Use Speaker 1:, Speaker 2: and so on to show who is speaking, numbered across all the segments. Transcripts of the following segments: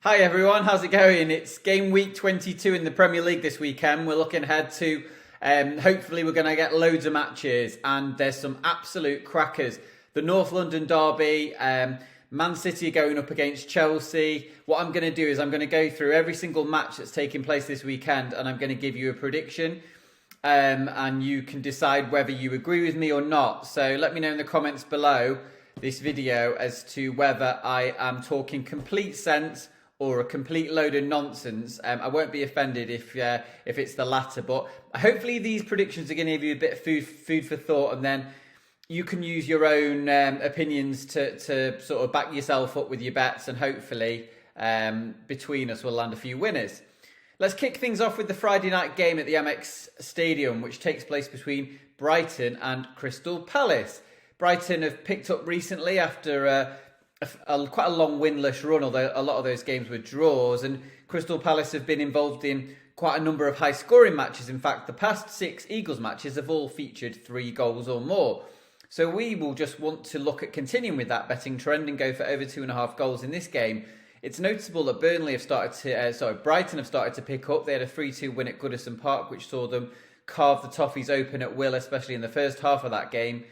Speaker 1: Hi everyone, how's it going? It's game week 22 in the Premier League this weekend. We're looking ahead to, hopefully we're going to get loads of matches and there's some absolute crackers. The North London derby, Man City are going up against Chelsea. What I'm going to do is I'm going to go through every single match that's taking place this weekend and I'm going to give you a prediction. And you can decide whether you agree with me or not. So let me know in the comments below this video as to whether I am talking complete sense or a complete load of nonsense. I won't be offended if it's the latter, but hopefully these predictions are going to give you a bit of food for thought, and then you can use your own opinions to sort of back yourself up with your bets, and hopefully between us we'll land a few winners. Let's kick things off with the Friday night game at the Amex Stadium, which takes place between Brighton and Crystal Palace. Brighton have picked up recently after quite a long winless run, although a lot of those games were draws, and Crystal Palace have been involved in quite a number of high-scoring matches. In fact, the past 6 Eagles matches have all featured 3 goals or more. So we will just want to look at continuing with that betting trend and go for over 2.5 goals in this game. It's notable that Brighton have started to pick up. They had a 3-2 win at Goodison Park, which saw them carve the Toffees open at will, especially in the first half of that game.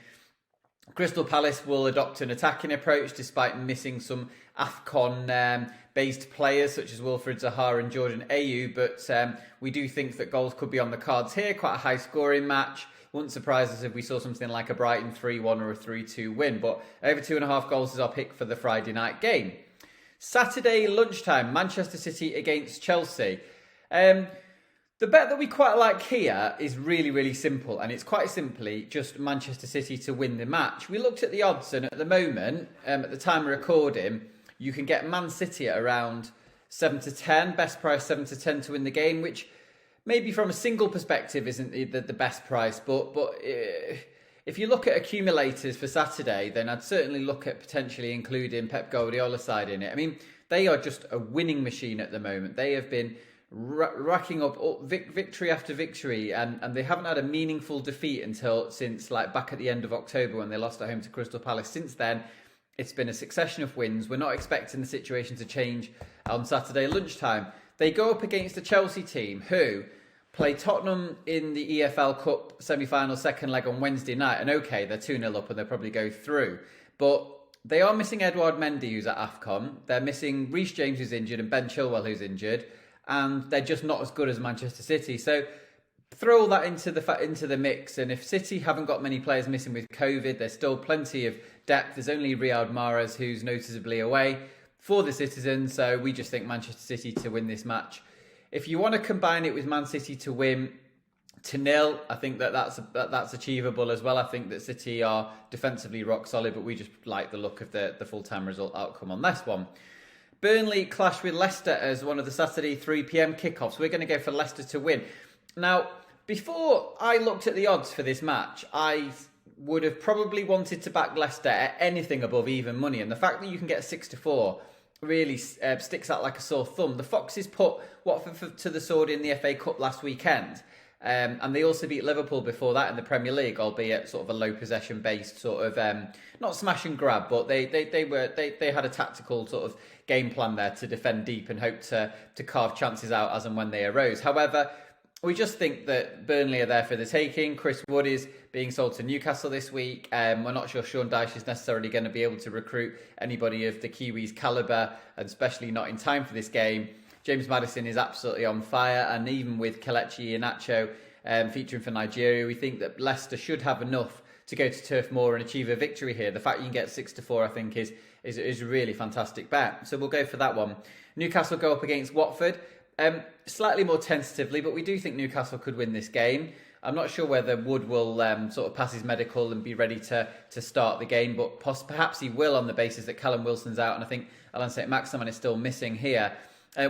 Speaker 1: Crystal Palace will adopt an attacking approach despite missing some AFCON-based players such as Wilfried Zaha and Jordan Ayew, but we do think that goals could be on the cards here. Quite a high-scoring match. Wouldn't surprise us if we saw something like a Brighton 3-1 or a 3-2 win, but over 2.5 goals is our pick for the Friday night game. Saturday lunchtime, Manchester City against Chelsea. The bet that we quite like here is really, really simple, and it's quite simply just Manchester City to win the match. We looked at the odds, and at the moment, at the time of recording, you can get Man City at around 7 to 10, best price 7 to 10 to win the game, which maybe from a single perspective isn't the best price, but if you look at accumulators for Saturday, then I'd certainly look at potentially including Pep Guardiola's side in it. I mean, they are just a winning machine at the moment. They have been racking up victory after victory, and they haven't had a meaningful defeat since like back at the end of October when they lost at home to Crystal Palace. Since then, it's been a succession of wins. We're not expecting the situation to change on Saturday lunchtime. They go up against a Chelsea team who play Tottenham in the EFL Cup semi-final second leg on Wednesday night, and okay, they're 2-0 up and they'll probably go through, but they are missing Edouard Mendy, who's at AFCON. They're missing Reece James, who's injured, and Ben Chilwell, who's injured, and they're just not as good as Manchester City. So throw all that into the mix, and if City haven't got many players missing with COVID, there's still plenty of depth. There's only Riyad Mahrez who's noticeably away for the Citizens, so we just think Manchester City to win this match. If you want to combine it with Man City to win to 0, I think that's achievable as well. I think that City are defensively rock solid, but we just like the look of the full-time result outcome on this one. Burnley clash with Leicester as one of the Saturday 3 p.m. kickoffs. We're going to go for Leicester to win. Now, before I looked at the odds for this match, I would have probably wanted to back Leicester at anything above even money. And the fact that you can get 6 to 4 really sticks out like a sore thumb. The Foxes put Watford to the sword in the FA Cup last weekend. And they also beat Liverpool before that in the Premier League, albeit sort of a low possession based sort of not smash and grab, but they had a tactical sort of game plan there to defend deep and hope to carve chances out as and when they arose. However, we just think that Burnley are there for the taking. Chris Wood is being sold to Newcastle this week. We're not sure Sean Dyche is necessarily going to be able to recruit anybody of the Kiwis' calibre, and especially not in time for this game. James Maddison is absolutely on fire, and even with Kelechi Iheanacho featuring for Nigeria, we think that Leicester should have enough to go to Turf Moor and achieve a victory here. The fact you can get 6 to 4, I think, is a really fantastic bet. So we'll go for that one. Newcastle go up against Watford, slightly more tentatively, but we do think Newcastle could win this game. I'm not sure whether Wood will sort of pass his medical and be ready to start the game, but perhaps he will on the basis that Callum Wilson's out, and I think Alan St-Maximin is still missing here.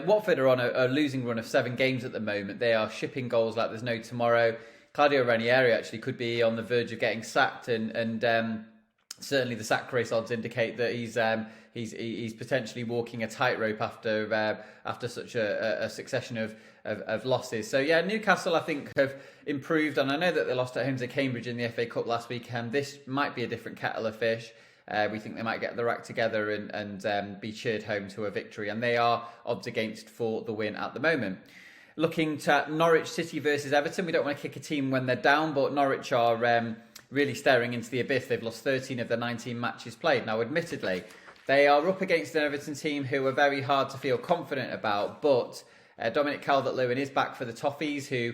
Speaker 1: Watford are on a losing run of 7 games at the moment. They are shipping goals like there's no tomorrow. Claudio Ranieri actually could be on the verge of getting sacked, and certainly the sack race odds indicate that he's potentially walking a tightrope after such a succession of losses. So yeah, Newcastle I think have improved, and I know that they lost at home to Cambridge in the FA Cup last weekend. This might be a different kettle of fish. We think they might get the act together and be cheered home to a victory. And they are odds against for the win at the moment. Looking to Norwich City versus Everton. We don't want to kick a team when they're down, but Norwich are really staring into the abyss. They've lost 13 of the 19 matches played. Now, admittedly, they are up against an Everton team who are very hard to feel confident about, but Dominic Calvert-Lewin is back for the Toffees, who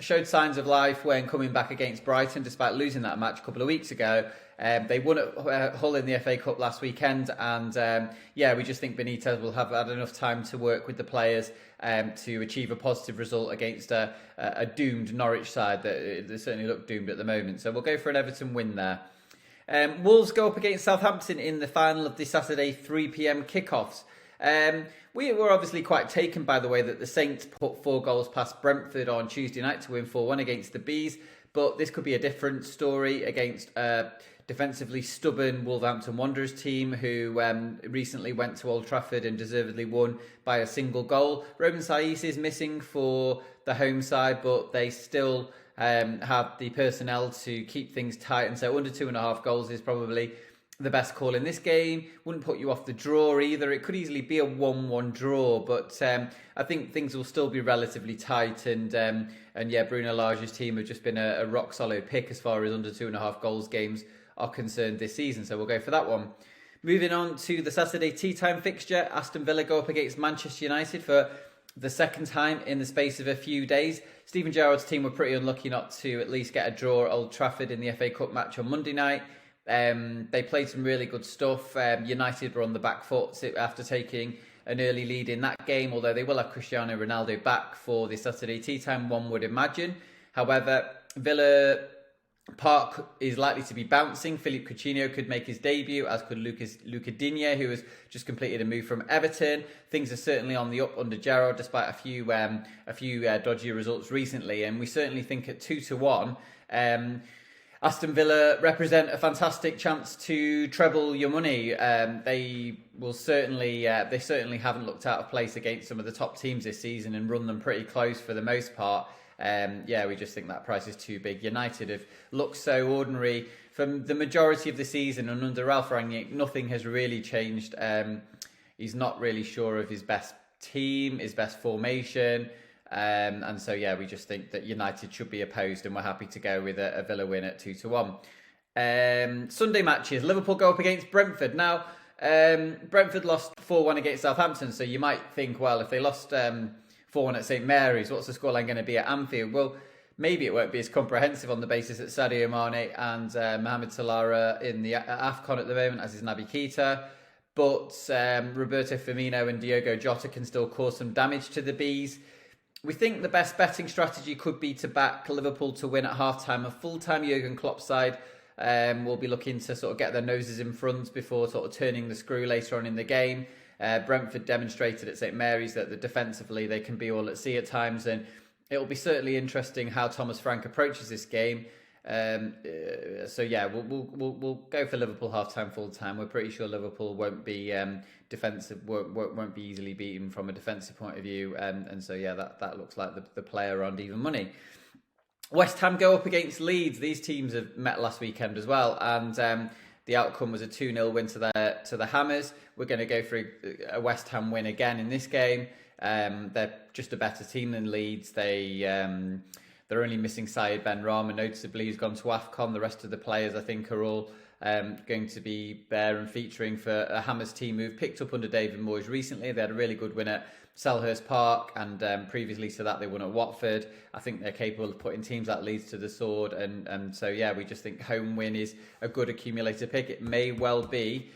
Speaker 1: showed signs of life when coming back against Brighton, despite losing that match a couple of weeks ago. They won at Hull in the FA Cup last weekend, and we just think Benitez will have had enough time to work with the players to achieve a positive result against a doomed Norwich side that they certainly look doomed at the moment. So we'll go for an Everton win there. Wolves go up against Southampton in the final of the Saturday 3 p.m. kickoffs. We were obviously quite taken by the way that the Saints put 4 goals past Brentford on Tuesday night to win 4-1 against the Bees, but this could be a different story against defensively stubborn Wolverhampton Wanderers team who recently went to Old Trafford and deservedly won by a single goal. Roman Saiz is missing for the home side, but they still have the personnel to keep things tight, and so under 2.5 goals is probably the best call in this game. Wouldn't put you off the draw either. It could easily be a 1-1 draw, but I think things will still be relatively tight, and Bruno Lage's team have just been a rock solid pick as far as under 2.5 goals games are concerned this season, so we'll go for that one. Moving on to the Saturday tea time fixture, Aston Villa go up against Manchester United for the second time in the space of a few days. Steven Gerrard's team were pretty unlucky not to at least get a draw at Old Trafford in the FA Cup match on Monday night. They played some really good stuff. United were on the back foot after taking an early lead in that game, although they will have Cristiano Ronaldo back for the Saturday tea time, one would imagine. However, Villa Park is likely to be bouncing. Philippe Coutinho could make his debut, as could Luca Digne, who has just completed a move from Everton. Things are certainly on the up under Gerrard, despite a few dodgy results recently, and we certainly think at 2-1, Aston Villa represent a fantastic chance to treble your money. They certainly haven't looked out of place against some of the top teams this season and run them pretty close for the most part. We just think that price is too big. United have looked so ordinary from the majority of the season, and under Ralph Rangnick, nothing has really changed. He's not really sure of his best team, his best formation. We just think that United should be opposed, and we're happy to go with a Villa win at 2-1. Sunday matches, Liverpool go up against Brentford. Now, Brentford lost 4-1 against Southampton, so you might think, well, if they lost 4-1 at St Mary's, what's the scoreline going to be at Anfield? Well, maybe it won't be as comprehensive on the basis that Sadio Mane and Mohamed Salah are in the AFCON at the moment, as is Naby Keita. But Roberto Firmino and Diogo Jota can still cause some damage to the Bees. We think the best betting strategy could be to back Liverpool to win at half-time. A full-time Jurgen Klopp side will be looking to sort of get their noses in front before sort of turning the screw later on in the game. Brentford demonstrated at St Mary's that defensively they can be all at sea at times, and it'll be certainly interesting how Thomas Frank approaches this game. We'll go for Liverpool half-time, full-time. We're pretty sure Liverpool won't be defensive, won't be easily beaten from a defensive point of view, that looks like the player on even money. West Ham go up against Leeds. These teams have met last weekend as well, and the outcome was a 2-0 win to the Hammers. We're going to go for a West Ham win again in this game. They're just a better team than Leeds. They're only missing Syed Benrahma, noticeably, who's gone to AFCON. The rest of the players, I think, are all going to be there and featuring for a Hammers team who've picked up under David Moyes recently. They had a really good win at Selhurst Park, and previously to that they won at Watford. I think they're capable of putting teams like Leeds to the sword, we just think home win is a good accumulator pick. It may well be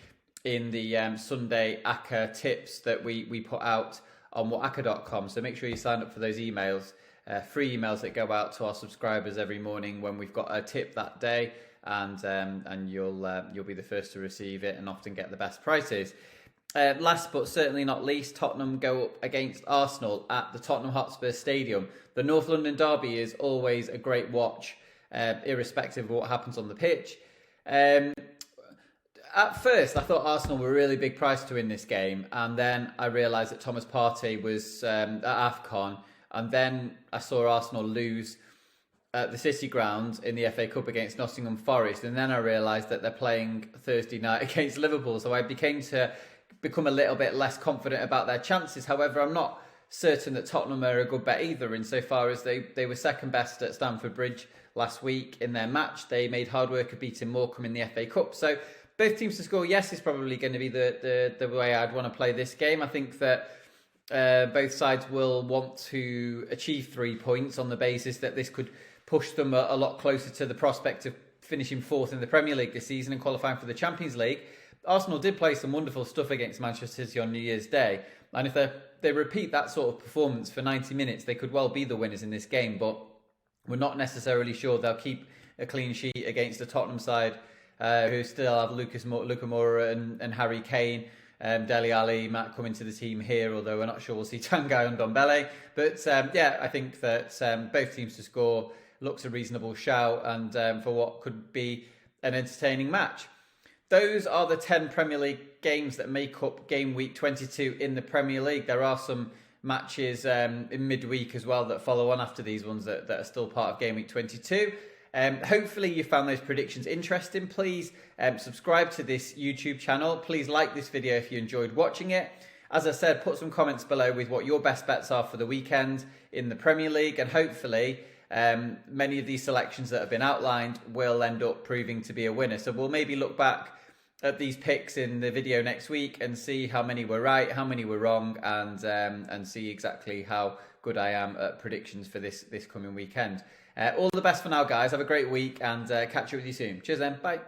Speaker 1: in the Sunday ACCA tips that we put out on WhatAcca.com, so make sure you sign up for those emails. Free emails that go out to our subscribers every morning when we've got a tip that day, and you'll be the first to receive it and often get the best prices. Last but certainly not least, Tottenham go up against Arsenal at the Tottenham Hotspur Stadium. The North London derby is always a great watch, irrespective of what happens on the pitch. At first, I thought Arsenal were a really big price to win this game, and then I realised that Thomas Partey was at AFCON. And then I saw Arsenal lose at the City Ground in the FA Cup against Nottingham Forest, and then I realised that they're playing Thursday night against Liverpool, so I become a little bit less confident about their chances. However, I'm not certain that Tottenham are a good bet either, insofar as they were second best at Stamford Bridge last week in their match. They made hard work of beating Morecambe in the FA Cup. So both teams to score, yes, is probably going to be the way I'd want to play this game. I think that both sides will want to achieve 3 points on the basis that this could push them a lot closer to the prospect of finishing fourth in the Premier League this season and qualifying for the Champions League. Arsenal did play some wonderful stuff against Manchester City on New Year's Day, and if they repeat that sort of performance for 90 minutes, they could well be the winners in this game, but we're not necessarily sure they'll keep a clean sheet against the Tottenham side, who still have Luka Moura and Harry Kane, Dele Alli might come into the team here, although we're not sure we'll see Tanguy and Ndombele. But I think that both teams to score looks a reasonable shout, and for what could be an entertaining match. Those are the 10 Premier League games that make up game week 22 in the Premier League. There are some matches in midweek as well that follow on after these ones that are still part of game week 22. Hopefully you found those predictions interesting. Please subscribe to this YouTube channel. Please like this video if you enjoyed watching it. As I said, put some comments below with what your best bets are for the weekend in the Premier League, and hopefully many of these selections that have been outlined will end up proving to be a winner. So we'll maybe look back at these picks in the video next week and see how many were right, how many were wrong, and see exactly how good I am at predictions for this coming weekend. All the best for now, guys. Have a great week, and catch up with you soon. Cheers then. Bye.